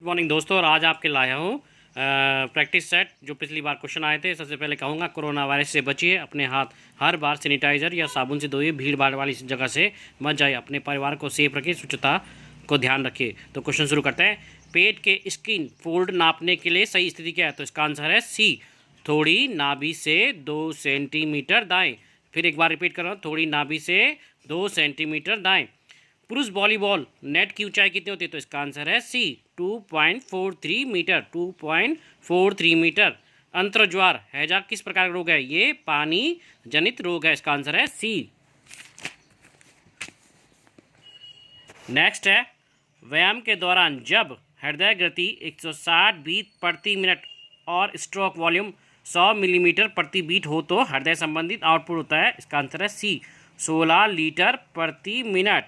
Morning दोस्तों, और आज आपके लाया हूँ प्रैक्टिस सेट। जो पिछली बार क्वेश्चन आए थे, सबसे पहले कहूँगा कोरोना वायरस से बचिए, अपने हाथ हर बार सैनिटाइजर या साबुन से धोइए, भीड़ भाड़ वाली जगह से मत जाइए, अपने परिवार को सेफ रखिए, स्वच्छता को ध्यान रखिए। तो क्वेश्चन शुरू करते हैं। पेट के स्किन फोल्ड नापने के लिए सही स्थिति क्या है? तो इसका आंसर है सी, थोड़ी नाभि से 2 सेंटीमीटर दाएँ। फिर एक बार रिपीट कर रहा हूँ, थोड़ी नाभि से 2 सेंटीमीटर दाएँ। पुरुष वॉलीबॉल नेट की ऊंचाई कितनी होती है? तो इसका आंसर है सी, 2.43 मीटर, 2.43 मीटर। अंतर्ज्वार हैजा किस प्रकार का रोग है? ये पानी जनित रोग है, इसका आंसर है सी। नेक्स्ट है, व्यायाम के दौरान जब हृदय गति 160 बीट प्रति मिनट और स्ट्रोक वॉल्यूम 100 मिलीमीटर प्रति बीट हो तो हृदय संबंधित आउटपुट होता है, इसका आंसर है सी, 16 लीटर प्रति मिनट।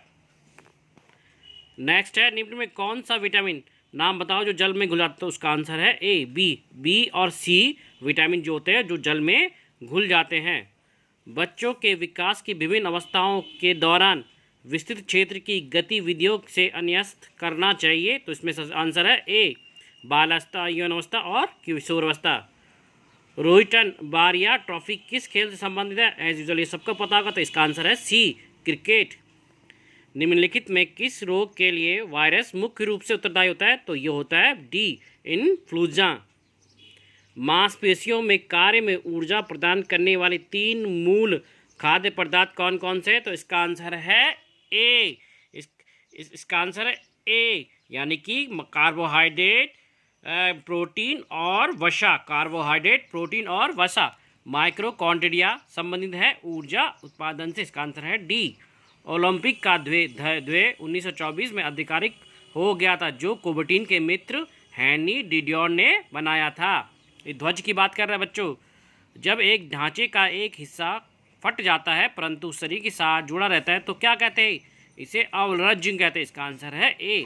नेक्स्ट है, निम्न में कौन सा विटामिन नाम बताओ जो जल में घुल जाता है? तो उसका आंसर है ए, बी और सी विटामिन जो होते हैं जो जल में घुल जाते हैं। बच्चों के विकास की विभिन्न अवस्थाओं के दौरान विस्तृत क्षेत्र की गतिविधियों से अन्यस्त करना चाहिए, तो इसमें आंसर है ए, बालावस्था, यौनावस्था और किशोरावस्था। रोहिटन बारिया ट्रॉफी किस खेल से संबंधित है? एज यूजुअल ये सबको पता होगा, तो इसका आंसर है सी, क्रिकेट। निम्नलिखित में किस रोग के लिए वायरस मुख्य रूप से उत्तरदायी होता है? तो ये होता है डी, इन्फ्लुएंजा। मांसपेशियों में कार्य में ऊर्जा प्रदान करने वाले 3 मूल खाद्य पदार्थ कौन कौन से हैं? तो इसका आंसर है ए, इसका आंसर है ए, यानी कि कार्बोहाइड्रेट, प्रोटीन और वसा। कार्बोहाइड्रेट, प्रोटीन और वसा। माइक्रोकॉन्ड्रिया संबंधित है ऊर्जा उत्पादन से, इसका आंसर है डी। ओलंपिक का ध्येय 1924 में आधिकारिक हो गया था, जो कोबर्टिन के मित्र हैनी डिडियन ने बनाया था। ये ध्वज की बात कर रहे हैं बच्चों। जब एक ढांचे का एक हिस्सा फट जाता है परंतु शरीर के साथ जुड़ा रहता है तो क्या कहते हैं? इसे अवरज्जिंग कहते हैं, इसका आंसर है ए।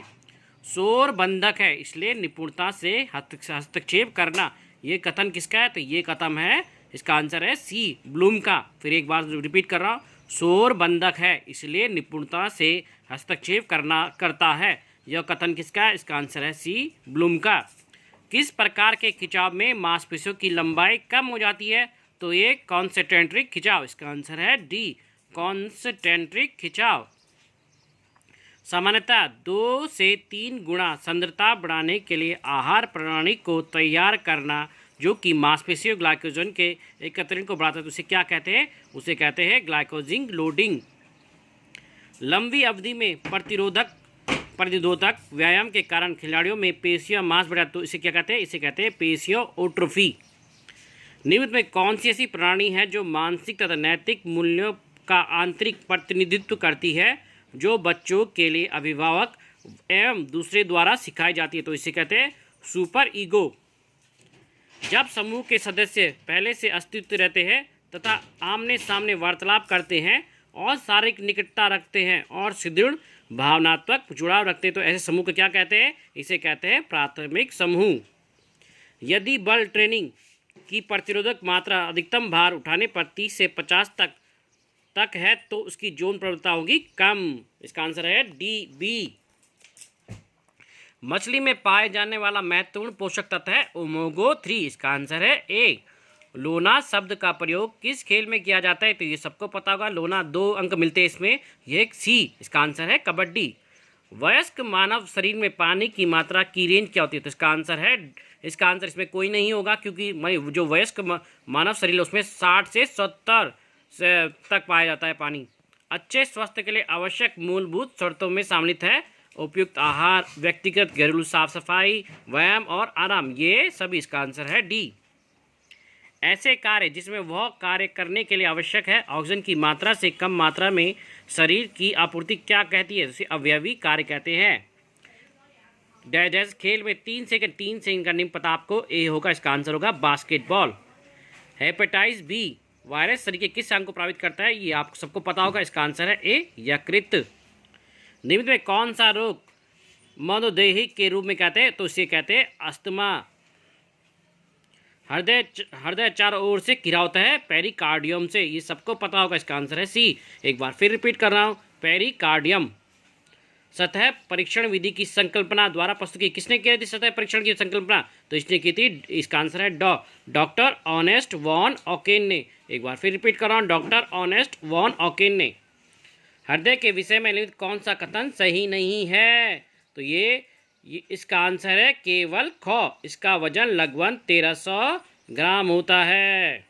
शोर बंधक है, इसलिए निपुणता से हस्तक्षेप करना, ये कथन किसका है? तो ये कथन है, इसका आंसर है सी, ब्लूम का। फिर एक बार रिपीट कर रहा हूँ, शोर बंधक है इसलिए निपुणता से हस्तक्षेप करता है, यह कथन किसका है? इसका आंसर है सी, ब्लूम का। किस प्रकार के खिंचाव में मांसपेशियों की लंबाई कम हो जाती है? तो ये कॉन्सेंट्रिक खिंचाव, इसका आंसर है डी, कॉन्सेंट्रिक खिंचाव। सामान्यतः 2 से 3 गुना सांद्रता बढ़ाने के लिए आहार प्रणाली को तैयार करना जो कि मांसपेशियों ग्लाइकोजन के एकत्रीकरण को बढ़ाता है, तो उसे क्या कहते हैं? उसे कहते हैं ग्लाइकोजिंग लोडिंग। लंबी अवधि में प्रतिरोधक व्यायाम के कारण खिलाड़ियों में पेशियां मांस बढ़ा, तो इसे क्या कहते हैं? इसे कहते हैं पेशियों ओट्रोफी। निम्न में कौन सी ऐसी प्रणाली है जो मानसिक तथा नैतिक मूल्यों का आंतरिक प्रतिनिधित्व करती है, जो बच्चों के लिए अभिभावक एवं दूसरे द्वारा सिखाई जाती है? तो इसे कहते हैं सुपर ईगो। जब समूह के सदस्य पहले से अस्तित्व रहते हैं तथा आमने सामने वार्तालाप करते हैं और शारीरिक निकटता रखते हैं और सुदृढ़ भावनात्मक जुड़ाव रखते हैं, तो ऐसे समूह को क्या कहते हैं? इसे कहते हैं प्राथमिक समूह। यदि बल ट्रेनिंग की प्रतिरोधक मात्रा अधिकतम भार उठाने पर 30 से 50 तक है तो उसकी जोन प्रवणता होगी कम, इसका आंसर है डी, बी। मछली में पाए जाने वाला महत्वपूर्ण पोषक तत्व है ओमेगा-3, इसका आंसर है ए। लोना शब्द का प्रयोग किस खेल में किया जाता है? तो ये सबको पता होगा, लोना 2 अंक मिलते हैं इसमें, ये सी, इसका आंसर है कबड्डी। वयस्क मानव शरीर में पानी की मात्रा की रेंज क्या होती है? तो इसका आंसर है, इसका आंसर इसमें कोई नहीं होगा, क्योंकि जो वयस्क मानव शरीर है उसमें 60 से 70 तक पाया जाता है पानी। अच्छे स्वास्थ्य के लिए आवश्यक मूलभूत शर्तों में सम्मिलित है उपयुक्त आहार, व्यक्तिगत घरेलू साफ सफाई, व्यायाम और आराम, ये सभी, इसका आंसर है डी। ऐसे कार्य जिसमें वह कार्य करने के लिए आवश्यक है ऑक्सीजन की मात्रा से कम मात्रा में शरीर की आपूर्ति क्या कहती है? उसे अवयवी कार्य कहते हैं। जैसे खेल में 3 सेकंड का नियम पता आपको, ए होगा, इसका आंसर होगा बास्केटबॉल। हेपेटाइटिस बी वायरस शरीर के किस अंग को प्रभावित करता है? ये आपको सबको पता होगा, इसका आंसर है ए, यकृत। निम्न में कौन सा रोग मनोदैहिक के रूप में कहते हैं? तो इसे कहते हैं अस्थमा। हृदय चारों ओर से घिरा होता है पेरिकार्डियम से, ये सबको पता होगा, इसका आंसर है सी। एक बार फिर रिपीट कर रहा हूँ, पेरिकार्डियम। सतह परीक्षण विधि की संकल्पना द्वारा प्रस्तुत की? किसने की थी सतह परीक्षण की संकल्पना? तो इसने की थी, इसका आंसर है डॉक्टर ऑनेस्ट वॉन ऑकेन ने। एक बार फिर रिपीट कर रहा हूँ, डॉक्टर ऑनेस्ट वॉन ऑकेन ने। हृदय के विषय में निम्नलिखित कौन सा कथन सही नहीं है? तो ये इसका आंसर है केवल ख। इसका वजन लगभग 1300 ग्राम होता है।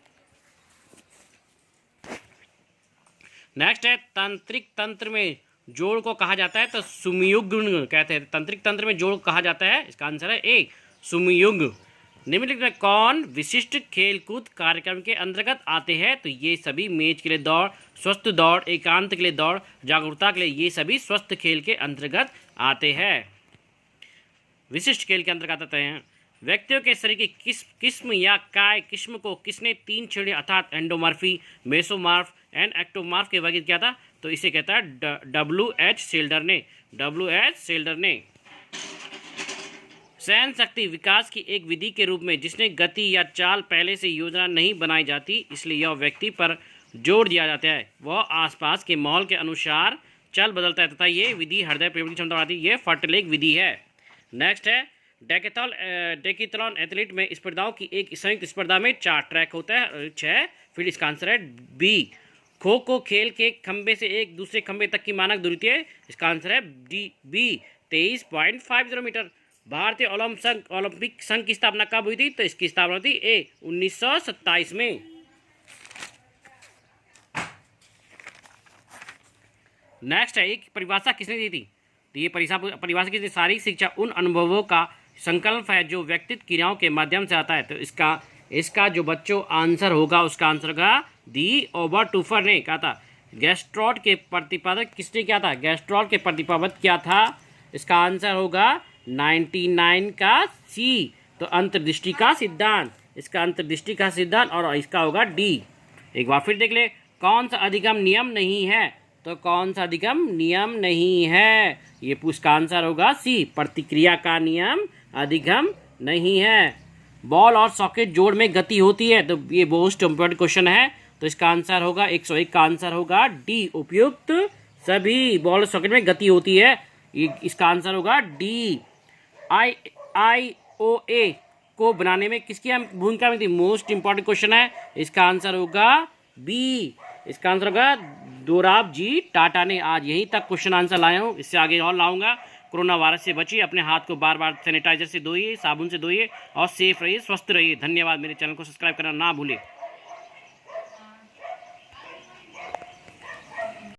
नेक्स्ट है, तंत्रिक तंत्र में जोड़ को कहा जाता है तो सुमयुग्म कहते हैं। तंत्रिक तंत्र में जोड़ कहा जाता है, इसका आंसर है ए सुमयुग्म। निम्नलिखित में कौन विशिष्ट खेलकूद कार्यक्रम के अंतर्गत आते हैं? तो ये सभी मेज के लिए दौड़, स्वस्थ दौड़, एकांत के लिए दौड़, जागरूकता के लिए, ये सभी स्वस्थ खेल के अंतर्गत आते हैं, विशिष्ट खेल के अंतर्गत आते हैं। व्यक्तियों के शरीर की किस किस्म या काय किस्म को किसने 3 श्रेणियों अर्थात एंडोमॉर्फी, मेसोमॉर्फ एंड एक्टोमॉर्फ के वर्गीकृत किया था? तो इसे कहता है W.H. सेल्डर ने। W.H. सेल्डर ने। सहन शक्ति विकास की एक विधि के रूप में जिसने गति या चाल पहले से योजना नहीं बनाई जाती, इसलिए यह व्यक्ति पर जोर दिया जाता है, वह आसपास के माहौल के अनुसार चल बदलता है तथा ये विधि हृदय पेट की क्षमता बढ़ाती है। ये फर्टलेग विधि है। नेक्स्ट है, डेकेथलॉन एथलीट में स्पर्धाओं की एक संयुक्त स्पर्धा में 4 ट्रैक होता है 6। फिर इसका आंसर है बी। खो खो खेल के खंबे से एक दूसरे खंबे तक की मानक दूरी है, इसका आंसर है डी बी 23.50 मीटर। भारतीय ओलंपिक संघ की स्थापना कब हुई थी? तो इसकी स्थापना हुई थी 1927 में। नेक्स्ट है, एक परिभाषा किसने दी थी? तो ये परिभाषा की शारीरिक शिक्षा उन अनुभवों का संकल्प है जो व्यक्तित्व क्रियाओं के माध्यम से आता है। तो इसका जो बच्चों आंसर होगा, उसका आंसर होगा दी ओबरटूफर ने कहा था। गैस्ट्रॉट के प्रतिपादक किसने किया था? गैस्ट्रॉट के प्रतिपादक क्या था? इसका आंसर होगा 99 का सी। तो अंतर्दृष्टि का सिद्धांत, इसका अंतर्दृष्टि का सिद्धांत, और इसका होगा डी। एक बार फिर देख ले, कौन सा अधिगम नियम नहीं है? तो कौन सा अधिगम नियम नहीं है? ये इसका आंसर होगा सी, प्रतिक्रिया का नियम अधिगम नहीं है। बॉल और सॉकेट जोड़ में गति होती है, तो ये मोस्ट इम्पोर्टेंट क्वेश्चन है। तो इसका आंसर होगा 101 का आंसर होगा डी, उपयुक्त सभी बॉल और सॉकेट में गति होती है, इसका आंसर होगा डी। IOA को बनाने में किसकी भूमिका में थी? मोस्ट इंपॉर्टेंट क्वेश्चन है, इसका आंसर होगा बी, इसका आंसर होगा दोराब जी टाटा ने। आज यहीं तक क्वेश्चन आंसर लाया हूँ, इससे आगे और लाऊंगा। कोरोना वायरस से बचिए, अपने हाथ को बार बार सैनिटाइजर से धोइए, साबुन से धोइए और सेफ रहिए, स्वस्थ रहिए। धन्यवाद। मेरे चैनल को सब्सक्राइब करना ना भूलें।